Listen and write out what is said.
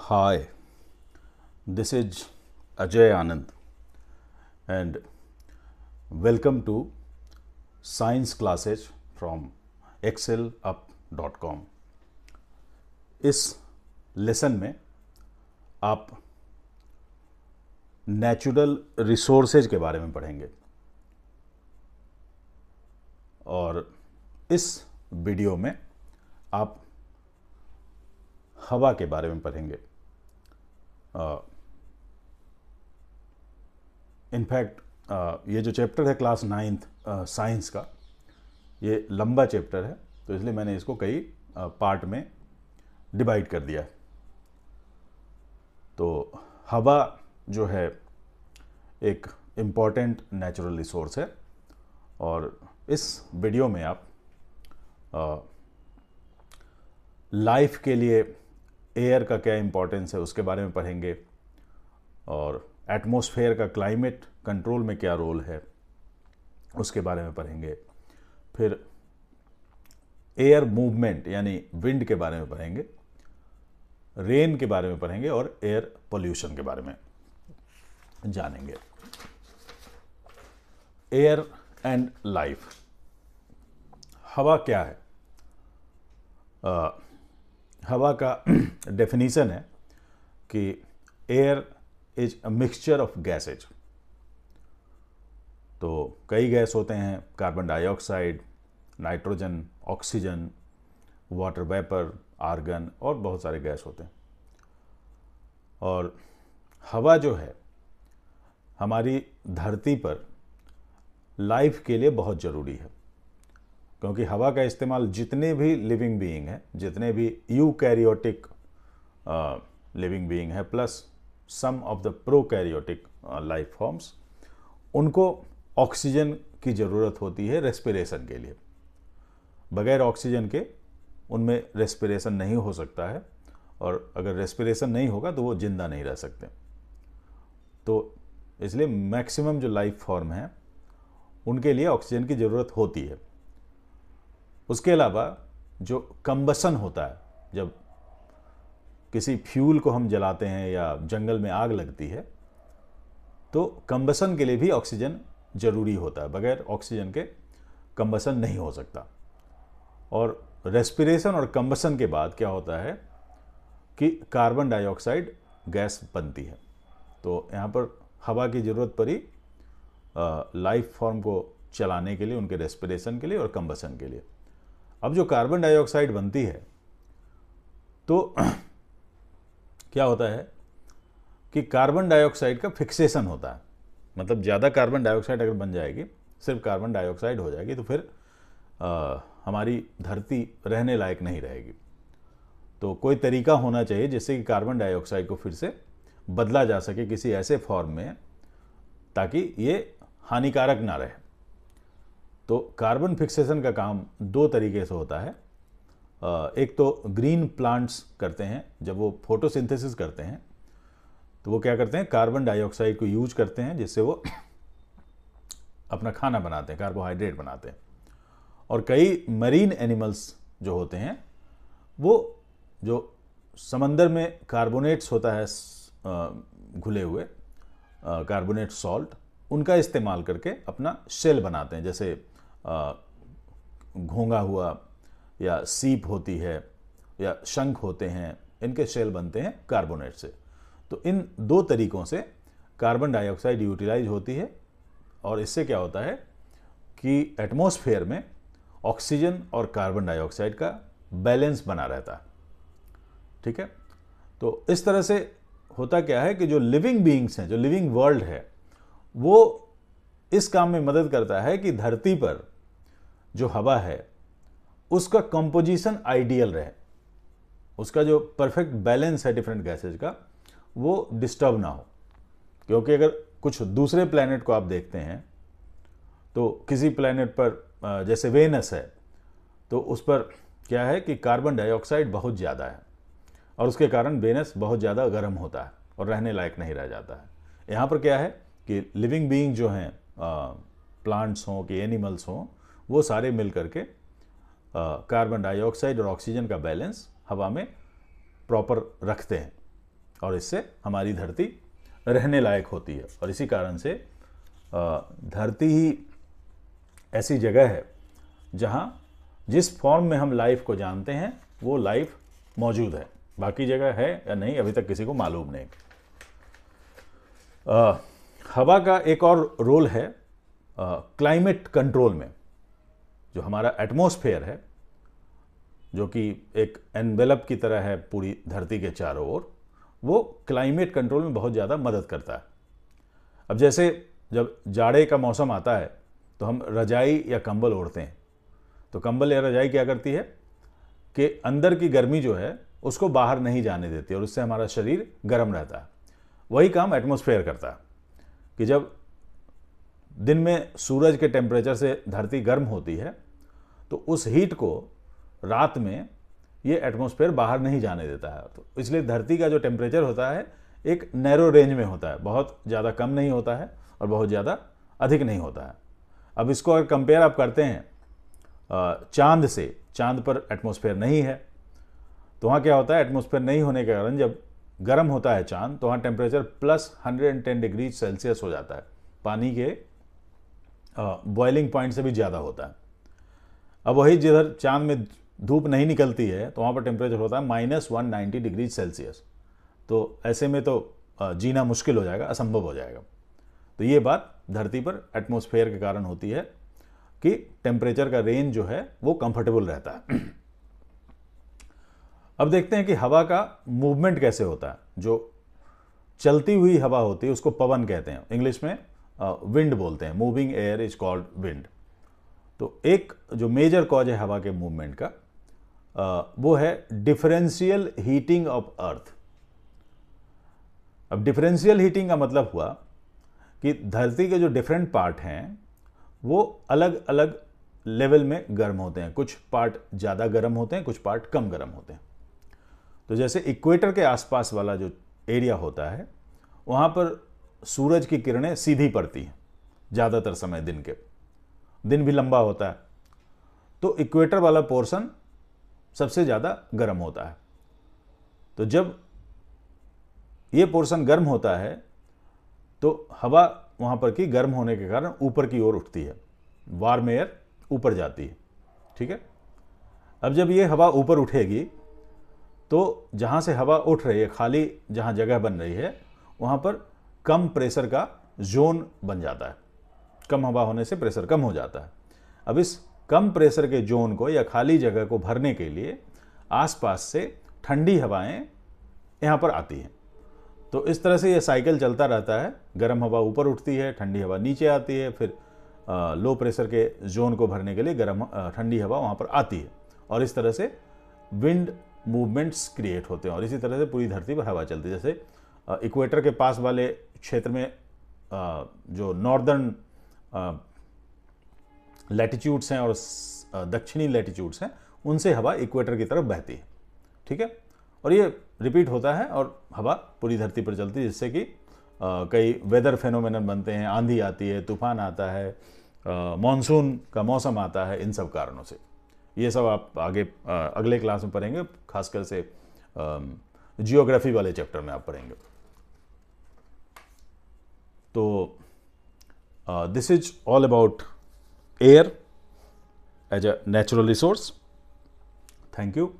Hi, this is Ajay Anand and welcome to science classes from excelup.com। इस lesson में आप natural resources के बारे में पढ़ेंगे और इस वीडियो में आप हवा के बारे में पढ़ेंगे। इनफैक्ट ये जो चैप्टर है क्लास 9th साइंस का, ये लंबा चैप्टर है, तो इसलिए मैंने इसको कई पार्ट में डिवाइड कर दिया है। तो हवा जो है एक इम्पॉर्टेंट नेचुरल रिसोर्स है और इस वीडियो में आप लाइफ के लिए एयर का क्या इम्पोर्टेंस है उसके बारे में पढ़ेंगे और एटमॉस्फेयर का क्लाइमेट कंट्रोल में क्या रोल है उसके बारे में पढ़ेंगे। फिर एयर मूवमेंट यानी विंड के बारे में पढ़ेंगे, रेन के बारे में पढ़ेंगे और एयर पोल्यूशन के बारे में जानेंगे। एयर एंड लाइफ, हवा क्या है? हवा का डेफिनेशन है कि air is a mixture of gases. तो कई गैस होते हैं, carbon dioxide, nitrogen, oxygen, water vapour, argon और बहुत सारे गैस होते हैं। और हवा जो है हमारी धरती पर लाइफ के लिए बहुत ज़रूरी है, क्योंकि हवा का इस्तेमाल जितने भी लिविंग बीइंग हैं, जितने भी यूकैरियोटिक लिविंग बीइंग है plus some of the prokaryotic life forms, उनको ऑक्सीजन की ज़रूरत होती है रेस्पिरेशन के लिए। बगैर ऑक्सीजन के उनमें रेस्पिरेशन नहीं हो सकता है और अगर रेस्पिरेशन नहीं होगा तो वो जिंदा नहीं रह सकते। तो इसलिए मैक्सिमम जो लाइफ फॉर्म हैं उनके लिए ऑक्सीजन की ज़रूरत होती है। उसके अलावा जो कंबसन होता है, जब किसी फ्यूल को हम जलाते हैं या जंगल में आग लगती है तो कंबसन के लिए भी ऑक्सीजन ज़रूरी होता है। बगैर ऑक्सीजन के कंबसन नहीं हो सकता। और रेस्पिरेशन और कंबसन के बाद क्या होता है कि कार्बन डाइऑक्साइड गैस बनती है। तो यहाँ पर हवा की ज़रूरत पड़ी लाइफ फॉर्म को चलाने के लिए, उनके रेस्पिरेशन के लिए और कंबसन के लिए। अब जो कार्बन डाइऑक्साइड बनती है तो क्या होता है कि कार्बन डाइऑक्साइड का फिक्सेशन होता है। मतलब ज़्यादा कार्बन डाइऑक्साइड अगर बन जाएगी, सिर्फ कार्बन डाइऑक्साइड हो जाएगी, तो फिर हमारी धरती रहने लायक नहीं रहेगी। तो कोई तरीका होना चाहिए जिससे कि कार्बन डाइऑक्साइड को फिर से बदला जा सके किसी ऐसे फॉर्म में ताकि ये हानिकारक ना रहे। तो कार्बन फिक्सेशन का काम दो तरीके से होता है। एक तो ग्रीन प्लांट्स करते हैं, जब वो फोटोसिंथेसिस करते हैं तो वो क्या करते हैं, कार्बन डाइऑक्साइड को यूज करते हैं जिससे वो अपना खाना बनाते हैं, कार्बोहाइड्रेट बनाते हैं। और कई मरीन एनिमल्स जो होते हैं वो जो समंदर में कार्बोनेट्स होता है घुले हुए कार्बोनेट सॉल्ट, उनका इस्तेमाल करके अपना शेल बनाते हैं। जैसे घोंगा हुआ या सीप होती है या शंख होते हैं, इनके शेल बनते हैं कार्बोनेट से। तो इन दो तरीकों से कार्बन डाइऑक्साइड यूटिलाइज होती है और इससे क्या होता है कि एटमॉस्फेयर में ऑक्सीजन और कार्बन डाइऑक्साइड का बैलेंस बना रहता है। ठीक है, तो इस तरह से होता क्या है कि जो लिविंग बीइंग्स हैं, जो लिविंग वर्ल्ड है, वो इस काम में मदद करता है कि धरती पर जो हवा है उसका कंपोजिशन आइडियल रहे, उसका जो परफेक्ट बैलेंस है डिफरेंट गैसेज का वो डिस्टर्ब ना हो। क्योंकि अगर कुछ दूसरे प्लैनेट को आप देखते हैं तो किसी प्लैनेट पर जैसे वेनस है तो उस पर क्या है कि कार्बन डाइऑक्साइड बहुत ज़्यादा है और उसके कारण वेनस बहुत ज़्यादा गर्म होता है और रहने लायक नहीं रह जाता है। यहाँ पर क्या है कि लिविंग बीइंग जो हैं, प्लांट्स हों कि एनिमल्स हों, वो सारे मिल करके कार्बन डाइऑक्साइड और ऑक्सीजन का बैलेंस हवा में प्रॉपर रखते हैं। और इससे हमारी धरती रहने लायक होती है। और इसी कारण से धरती ही ऐसी जगह है जहाँ जिस फॉर्म में हम लाइफ को जानते हैं वो लाइफ मौजूद है। बाकी जगह है या नहीं अभी तक किसी को मालूम नहीं। हवा का एक और रोल है क्लाइमेट कंट्रोल में। जो हमारा एटमॉस्फेयर है, जो कि एक एनवेलप की तरह है पूरी धरती के चारों ओर, वो क्लाइमेट कंट्रोल में बहुत ज़्यादा मदद करता है। अब जैसे जब जाड़े का मौसम आता है तो हम रजाई या कंबल ओढ़ते हैं, तो कंबल या रजाई क्या करती है कि अंदर की गर्मी जो है उसको बाहर नहीं जाने देती और उससे हमारा शरीर गर्म रहता है। वही काम एटमॉस्फेयर करता है कि जब दिन में सूरज के टेम्परेचर से धरती गर्म होती है तो उस हीट को रात में ये एटमॉस्फेयर बाहर नहीं जाने देता है। तो इसलिए धरती का जो टेम्परेचर होता है एक नैरो रेंज में होता है, बहुत ज़्यादा कम नहीं होता है और बहुत ज़्यादा अधिक नहीं होता है। अब इसको अगर कंपेयर आप करते हैं चांद से, चांद पर एटमॉस्फेयर नहीं है, तो वहाँ क्या होता है, एटमॉस्फेयर नहीं होने के कारण जब गर्म होता है चांद तो वहाँ टेम्परेचर +110 डिग्री सेल्सियस हो जाता है, पानी के बॉइलिंग पॉइंट से भी ज़्यादा होता है। अब वही जिधर चांद में धूप नहीं निकलती है तो वहाँ पर टेम्परेचर होता है -190 डिग्री सेल्सियस। तो ऐसे में तो जीना मुश्किल हो जाएगा, असंभव हो जाएगा। तो ये बात धरती पर एटमॉस्फेयर के कारण होती है कि टेम्परेचर का रेंज जो है वो कंफर्टेबल रहता है। अब देखते हैं कि हवा का मूवमेंट कैसे होता है। जो चलती हुई हवा होती है उसको पवन कहते हैं, इंग्लिश में विंड बोलते हैं। Moving air is called wind. तो एक जो मेजर कॉज है हवा के मूवमेंट का वो है डिफरेंशियल हीटिंग ऑफ अर्थ। अब डिफरेंशियल हीटिंग का मतलब हुआ कि धरती के जो डिफरेंट पार्ट हैं वो अलग अलग लेवल में गर्म होते हैं। कुछ पार्ट ज़्यादा गर्म होते हैं, कुछ पार्ट कम गर्म होते हैं। तो जैसे इक्वेटर के आसपास वाला जो एरिया होता है वहाँ पर सूरज की किरणें सीधी पड़ती हैं ज़्यादातर समय दिन के, दिन भी लंबा होता है, तो इक्वेटर वाला पोर्शन सबसे ज़्यादा गर्म होता है। तो जब ये पोर्शन गर्म होता है तो हवा वहाँ पर की गर्म होने के कारण ऊपर की ओर उठती है, वार्म एयर ऊपर जाती है। ठीक है, अब जब ये हवा ऊपर उठेगी तो जहाँ से हवा उठ रही है, खाली जहाँ जगह बन रही है, वहाँ पर कम प्रेशर का जोन बन जाता है। कम हवा होने से प्रेशर कम हो जाता है। अब इस कम प्रेशर के जोन को या खाली जगह को भरने के लिए आसपास से ठंडी हवाएं यहाँ पर आती हैं। तो इस तरह से ये साइकिल चलता रहता है। गर्म हवा ऊपर उठती है, ठंडी हवा नीचे आती है, फिर लो प्रेशर के जोन को भरने के लिए ठंडी हवा वहाँ पर आती है और इस तरह से विंड मूवमेंट्स क्रिएट होते हैं और इसी तरह से पूरी धरती पर हवा चलती है। जैसे इक्वेटर के पास वाले क्षेत्र में जो नॉर्दर्न लैटिट्यूड्स हैं और दक्षिणी लैटिट्यूड्स हैं, उनसे हवा इक्वेटर की तरफ बहती है। ठीक है, और ये रिपीट होता है और हवा पूरी धरती पर चलती है, जिससे कि कई वेदर फेनोमेनन बनते हैं। आंधी आती है, तूफान आता है, मॉनसून का मौसम आता है, इन सब कारणों से। ये सब आप आगे अगले क्लास में पढ़ेंगे, खासकर से जियोग्राफी वाले चैप्टर में आप पढ़ेंगे। तो this is all about air as a natural resource. Thank you.